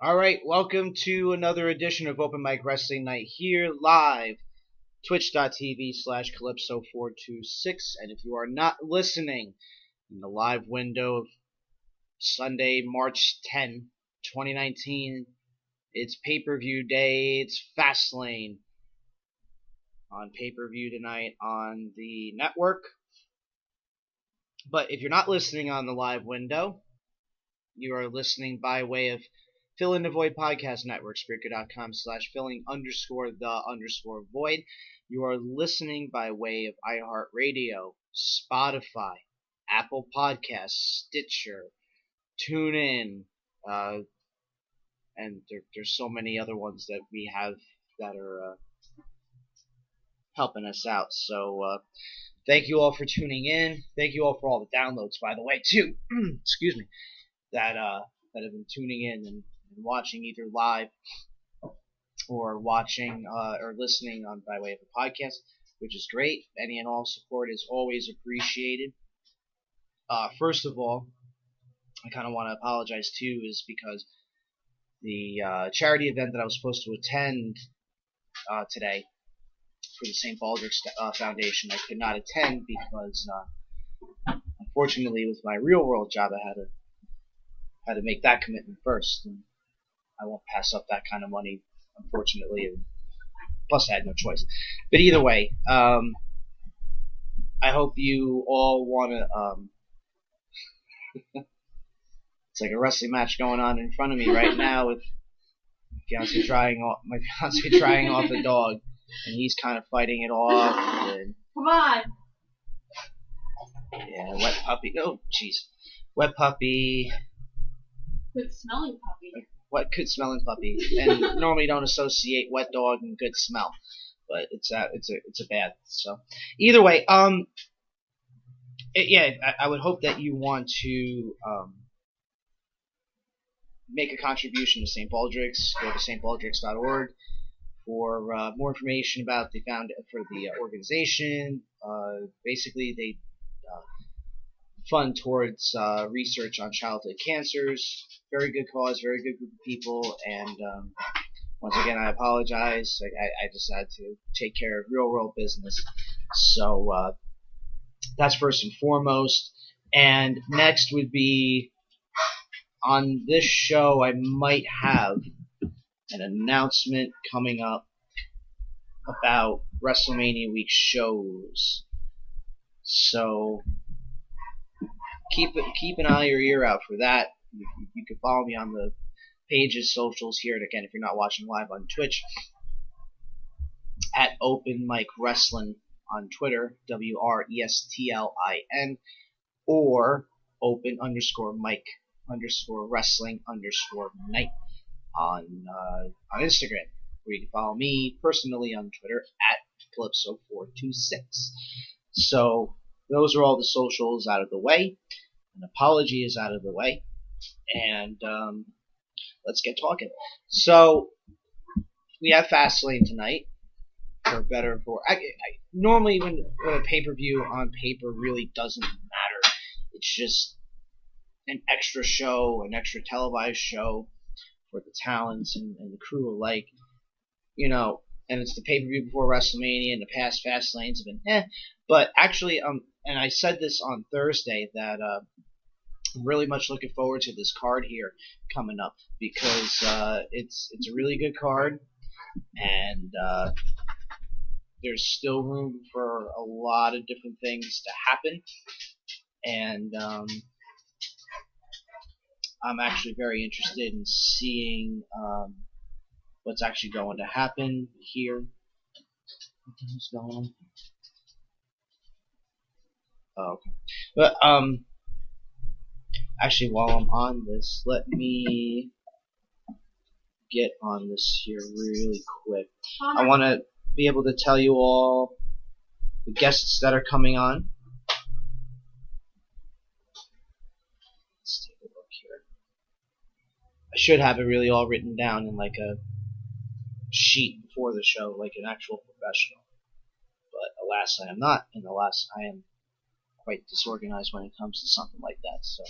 All right, welcome to another edition of Open Mic Wrestling Night here live, twitch.tv/Calypso426. And if you are not listening in the live window of Sunday, March 10, 2019, it's pay-per-view day. It's Fastlane on pay-per-view tonight on the network. But if you're not listening on the live window, you are listening by way of Fill in the Void Podcast Network, Spreaker.com/filling_the_void. You are listening by way of iHeartRadio, Spotify, Apple Podcasts, Stitcher, TuneIn, and there's so many other ones that we have that are helping us out. So thank you all for tuning in. Thank you all for all the downloads, by the way, too. Excuse me. That have been tuning in and watching either live or watching or listening on by way of a podcast, which is great. Any and all support is always appreciated. First of all, I kind of want to apologize too, is because the charity event that I was supposed to attend today for the St. Baldrick's Foundation, I could not attend because unfortunately with my real world job I had to make that commitment first, and I won't pass up that kind of money, unfortunately, and plus I had no choice. But either way, I hope you all want to it's like a wrestling match going on in front of me right now with my fiance trying off the dog, and he's kind of fighting it off. And, come on. Yeah, wet puppy. Oh, jeez. Wet puppy. Good smelling puppy. What good smelling puppy? And normally don't associate wet dog and good smell, but it's a bad. So either way, I would hope that you want to make a contribution to St. Baldrick's. Go to stbaldricks.org for more information about the organization. Basically, they fund towards research on childhood cancers. Very good cause, very good group of people, and once again, I apologize. I just had to take care of real world business. So that's first and foremost. And next would be, on this show, I might have an announcement coming up about WrestleMania week shows. So keep an eye or ear out for that. You can follow me on the pages, socials here, and again, if you're not watching live on Twitch, at Open Mic Wrestling on Twitter, WRESTLIN, or Open_Mic_Wrestling_Night on Instagram, where you can follow me personally on Twitter at Calypso426. So those are all the socials out of the way. An apology is out of the way. And let's get talking. So we have Fastlane tonight. For better or for normally when a pay-per-view on paper really doesn't matter. It's just an extra show, an extra televised show for the talents and the crew alike. You know, and it's the pay-per-view before WrestleMania, and the past Fastlanes have been But actually, and I said this on Thursday that I'm really much looking forward to this card here coming up, because it's a really good card, and there's still room for a lot of different things to happen, and I'm actually very interested in seeing what's actually going to happen here. What's going on? Oh, okay. But actually, while I'm on this, let me get on this here really quick. I want to be able to tell you all the guests that are coming on. Let's take a look here. I should have it really all written down in like a sheet before the show, like an actual professional. But alas, I am not, and alas, I am quite disorganized when it comes to something like that. So,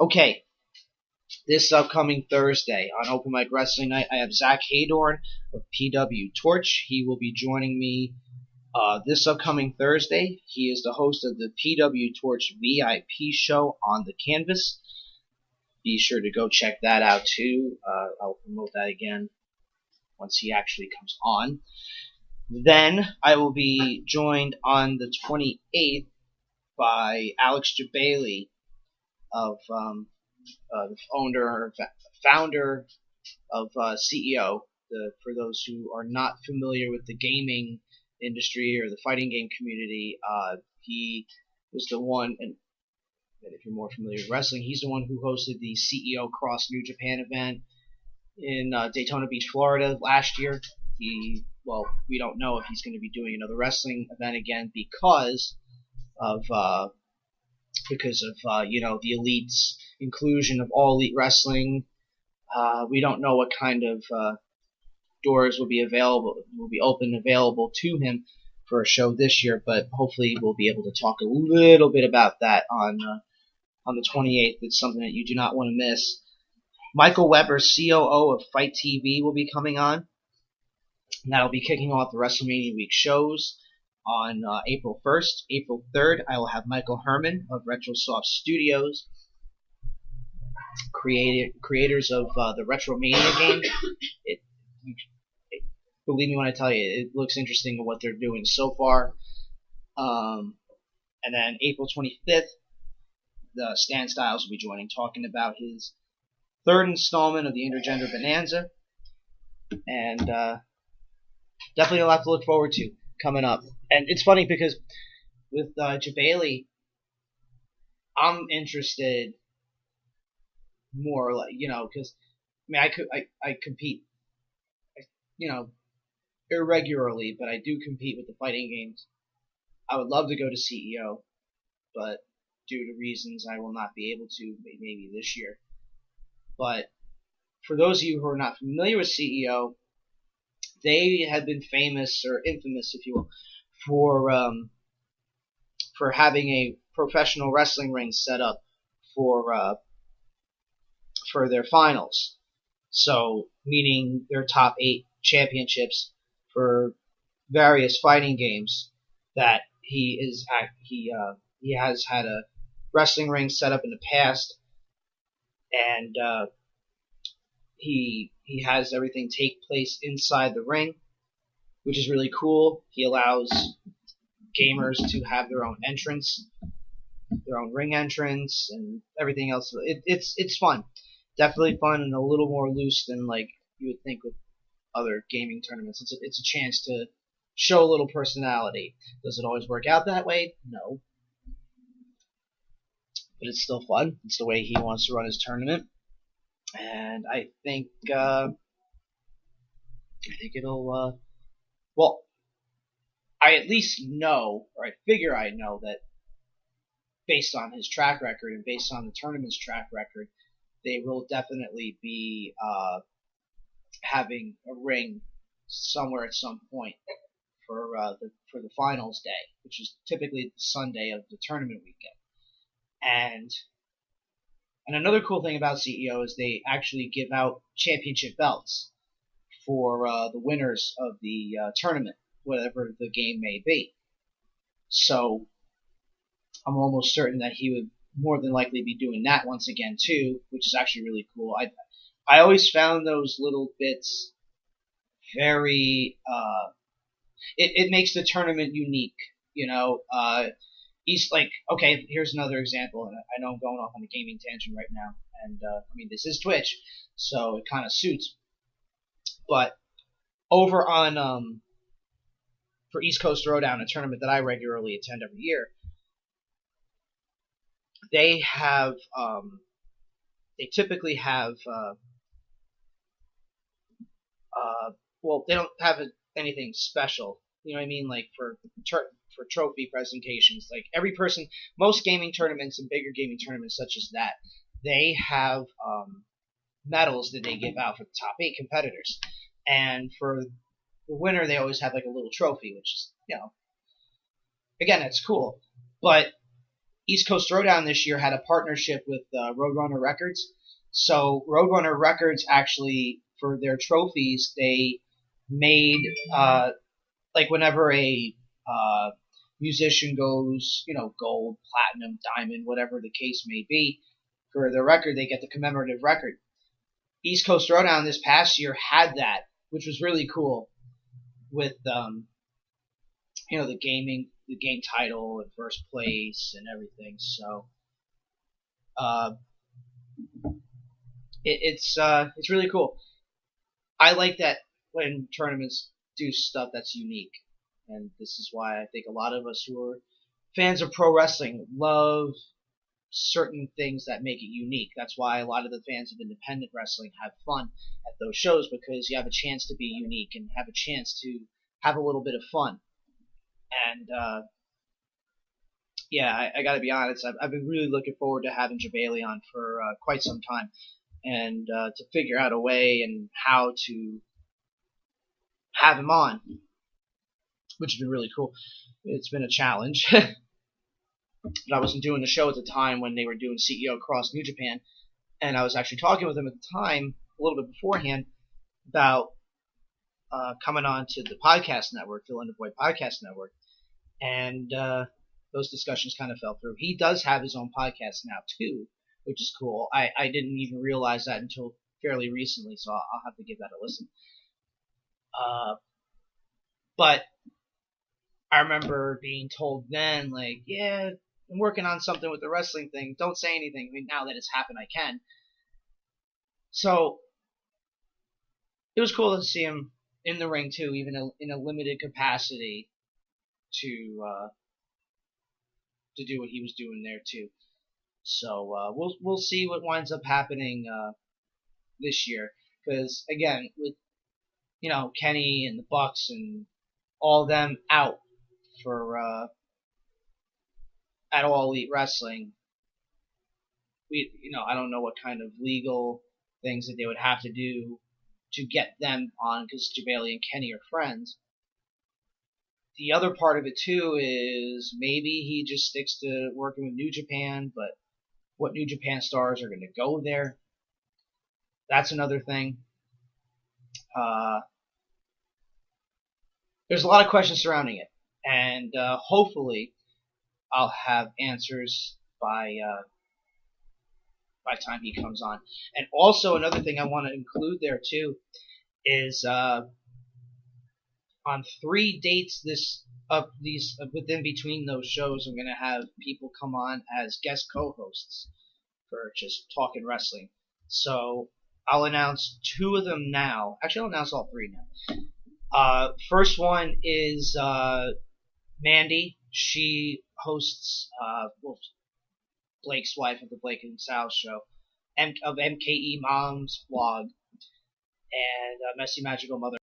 okay. This upcoming Thursday on Open Mic Wrestling Night, I have Zach Haydorn of PW Torch. He will be joining me this upcoming Thursday. He is the host of the PW Torch VIP show on the Canvas. Be sure to go check that out too. I'll promote that again once he actually comes on. Then I will be joined on the 28th by Alex Jabali of the founder of CEO. For those who are not familiar with the gaming industry or the fighting game community, he was the one, and if you're more familiar with wrestling, he's the one who hosted the CEO Cross New Japan event in Daytona Beach, Florida last year. We don't know if he's going to be doing another wrestling event again because of the Elite's inclusion of All Elite Wrestling. We don't know what kind of doors will be available to him for a show this year, but hopefully we'll be able to talk a little bit about that on the 28th. It's something that you do not want to miss. Michael Weber, COO of Fight TV, will be coming on. And that'll be kicking off the WrestleMania Week shows on April 1st. April 3rd, I will have Michael Herman of Retrosoft Studios, creators of the Retromania game. Believe me when I tell you, it looks interesting what they're doing so far. And then April 25th, the Stan Styles will be joining, talking about his third installment of the Intergender Bonanza. And definitely a lot to look forward to coming up. And it's funny because with Jabali, I'm interested more, because I compete, irregularly, but I do compete with the fighting games. I would love to go to CEO, but due to reasons I will not be able to, maybe this year. But for those of you who are not familiar with CEO, they have been famous, or infamous, if you will, for having a professional wrestling ring set up for their finals. So, meaning their top 8 championships for various fighting games that he has had a wrestling ring set up in the past, and he has everything take place inside the ring, which is really cool. He allows gamers to have their own entrance, their own ring entrance, and everything else. It's fun, definitely fun, and a little more loose than like you would think with other gaming tournaments. It's a chance to show a little personality. Does it always work out that way? No, but it's still fun. It's the way he wants to run his tournament. And I think it'll I at least know, or I figure I know, that based on his track record and based on the tournament's track record, they will definitely be having a ring somewhere at some point for the finals day, which is typically the Sunday of the tournament weekend. And another cool thing about CEO is they actually give out championship belts for the winners of the tournament, whatever the game may be. So I'm almost certain that he would more than likely be doing that once again too, which is actually really cool. I always found those little bits very it makes the tournament unique, He's like, okay, here's another example, and I know I'm going off on a gaming tangent right now, and this is Twitch, so it kind of suits. But over on for East Coast Throwdown, a tournament that I regularly attend every year, they have they typically have they don't have anything special, you know what I mean, like for trophy presentations. Like every person, most gaming tournaments and bigger gaming tournaments such as that, they have medals that they give out for the top 8 competitors, and for the winner they always have like a little trophy, which is, again, it's cool. But East Coast Throwdown this year had a partnership with Roadrunner Records, So Roadrunner Records actually, for their trophies, they made like whenever a musician goes, gold, platinum, diamond, whatever the case may be, for their record, they get the commemorative record. East Coast Throwdown this past year had that, which was really cool, with the game title and first place and everything. So uh, it's really cool. I like that when tournaments do stuff that's unique, and this is why I think a lot of us who are fans of pro wrestling love certain things that make it unique. That's why a lot of the fans of independent wrestling have fun at those shows, because you have a chance to be unique and have a chance to have a little bit of fun. And yeah, I got to be honest. I've been really looking forward to having Jabali on for quite some time, and to figure out a way and how to have him on, which has been really cool. It's been a challenge. But I wasn't doing the show at the time when they were doing CEO Cross New Japan, and I was actually talking with him at the time, a little bit beforehand, about coming on to the podcast network, the London Boy Podcast Network, and those discussions kind of fell through. He does have his own podcast now too, which is cool. I didn't even realize that until fairly recently, so I'll have to give that a listen. But I remember being told then, like, yeah, I'm working on something with the wrestling thing. Don't say anything. I mean, now that it's happened, I can. So it was cool to see him in the ring too, even in a limited capacity, to do what he was doing there too. So we'll see what winds up happening this year, because again, with Kenny and the Bucks and all them out for at All Elite Wrestling, I don't know what kind of legal things that they would have to do to get them on, because Jabali and Kenny are friends. The other part of it too is maybe he just sticks to working with New Japan, but what New Japan stars are going to go there? That's another thing. There's a lot of questions surrounding it, and hopefully I'll have answers by time he comes on. And also another thing I want to include there too is on 3 dates within between those shows, I'm going to have people come on as guest co-hosts for just talking wrestling. So I'll announce 2 of them now. Actually, I'll announce all 3 now. First one is Mandy. She hosts Blake's wife of the Blake and Sal show, of MKE Mom's blog, and Messy Magical Mother